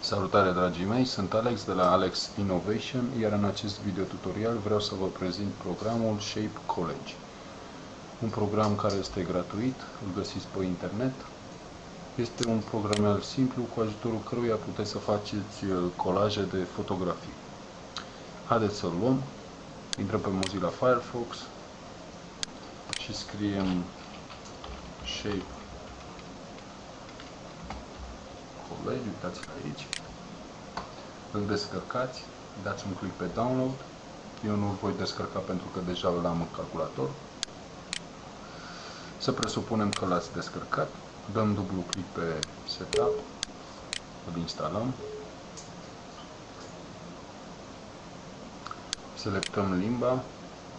Salutare dragii mei, sunt Alex de la Alex Innovation, iar în acest video tutorial vreau să vă prezint programul Shape Collage. Un program care este gratuit, îl găsiți pe internet. Este un program simplu cu ajutorul căruia puteți să faceți colaje de fotografii. Haideți să-l luăm, intrăm pe Mozilla Firefox și scriem Shape Collage, uitați-l aici. Îl descărcați, dați un click pe download. Eu nu îl voi descărca pentru că deja îl am în calculator. Să presupunem că l-ați descărcat, dăm dublu click pe setup, îl instalăm, selectăm limba,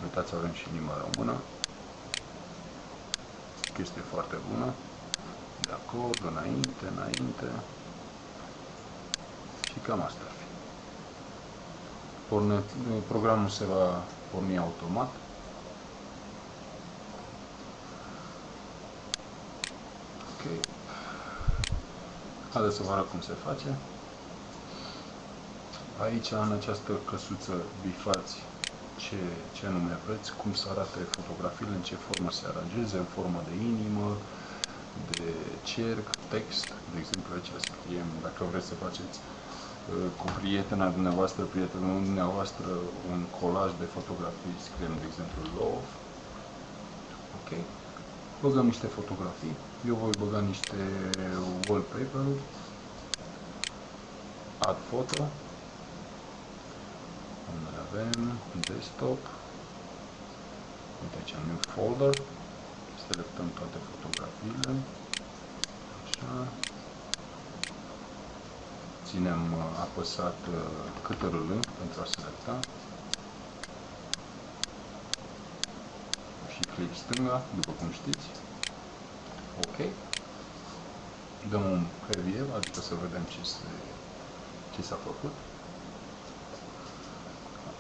uitați, avem și limba română, chestie foarte bună, de acord, înainte, și cam asta ar fi. Programul se va porni automat. Ok. Haideți să vă arăt cum se face. Aici, în această căsuță, bifați ce anume vreți, cum să arate fotografiile, în ce formă se aranjeze, în formă de inimă, de cerc, text. De exemplu, aici scriem, dacă vreți să faceți cu prietena dumneavoastră, prietenul dumneavoastră, un colaj de fotografii, scriem, de exemplu, love. Ok. Băgăm niște fotografii. Eu voi băga niște wallpaper-uri. Add photo. Unde avem desktop. Uite aici, new folder. Selectăm toate fotografiile. Așa. Ținem apăsat CTRL pentru a selecta. Și click stânga, după cum știți. Ok. Dăm un preview, adică să vedem ce s-a făcut.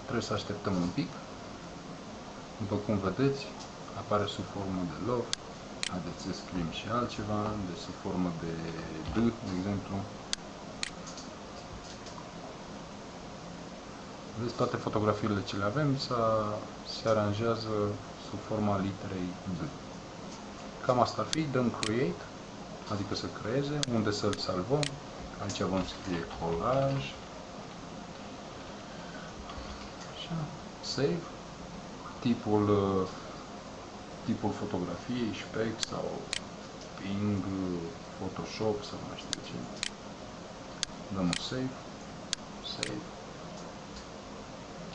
Trebuie să așteptăm un pic. După cum vedeți, apare sub formă de love. Haideți să scriem și altceva, de sub formă de D, de exemplu. Vedeți, toate fotografiile ce le avem se aranjează sub forma literei D. Cam asta ar fi. Dăm Create, adică să creeze, unde să-l salvăm. Aici vom scrie Collage. Așa. Save. Tipul fotografiei, SPEC sau Ping, Photoshop sau nu știu ce. Dăm un Save. Save.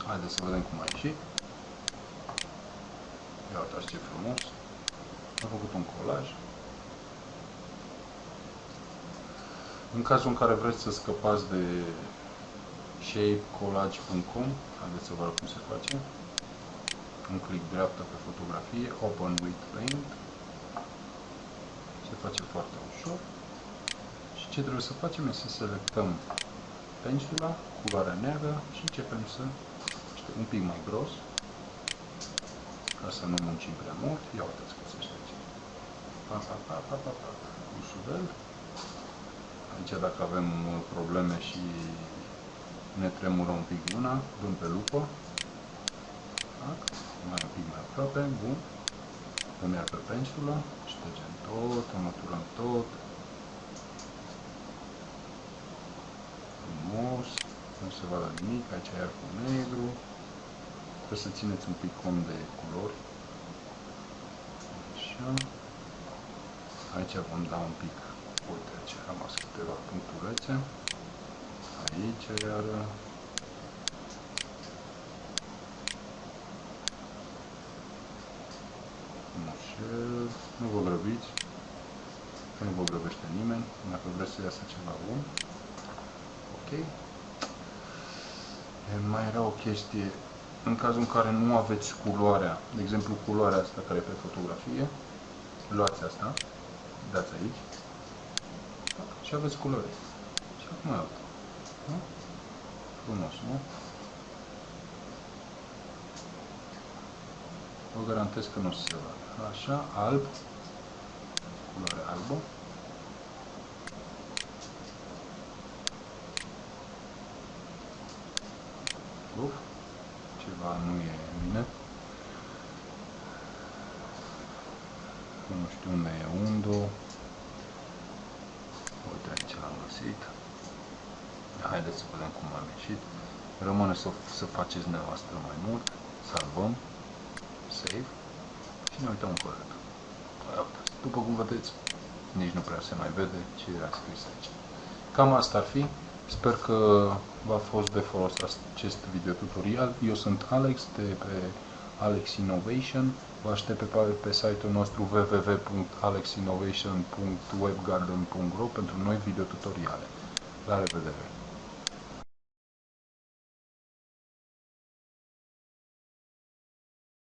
Haideți să vedem cum a ieșit. Ia uitați ce frumos. Am făcut un colaj. În cazul în care vreți să scăpați de shapecollage.com, haideți să vă arăt cum se face. Un click dreapta pe fotografie, Open with Paint. Se face foarte ușor. Și ce trebuie să facem este să selectăm pensula, culoarea neagră și începem să un pic mai gros, ca să nu muncim prea mult. Ia uitați cum se face. Ușurel. Aici, dacă avem probleme și ne tremură un pic mâna, dăm pe lupă. Mai un pic mai aproape. Bun. Dăm iar pe pensulă. Ștergem tot, înlăturăm tot. Frumos. Nu se vadă nimic. Aici iar cu negru. Trebuie să țineți un pic cont de culori. Așa. Aici vom da un pic. Uite, aici am rămas câteva punctulețe. Aici iar. Nu vă grăbiți. Că nu vă grăbește nimeni. Dacă vreți să iasă ceva bun. Ok. Mai era o chestie. În cazul în care nu aveți culoarea, de exemplu culoarea asta care e pe fotografie, luați asta, dați aici și aveți culori. Și acum e altă. Da? Frumos, nu? Vă garantez că nu se vadă. Așa, alb, culoare albă. Of. Ceva nu e bine. Nu știu unde e undo. Uite, aici l-am găsit. Haideți să vedem cum am ieșit. Rămâne să faceți dumneavoastră mai mult. Salvăm. Save. Și ne uităm încă o dată. După cum vedeți, nici nu prea se mai vede ce era scris aici. Cam asta ar fi. Sper că v-a fost de folos acest video tutorial. Eu sunt Alex de pe Alex Innovation. Vă aștept pe site-ul nostru www.alexinnovation.webgarden.ro pentru noi video tutoriale. La revedere!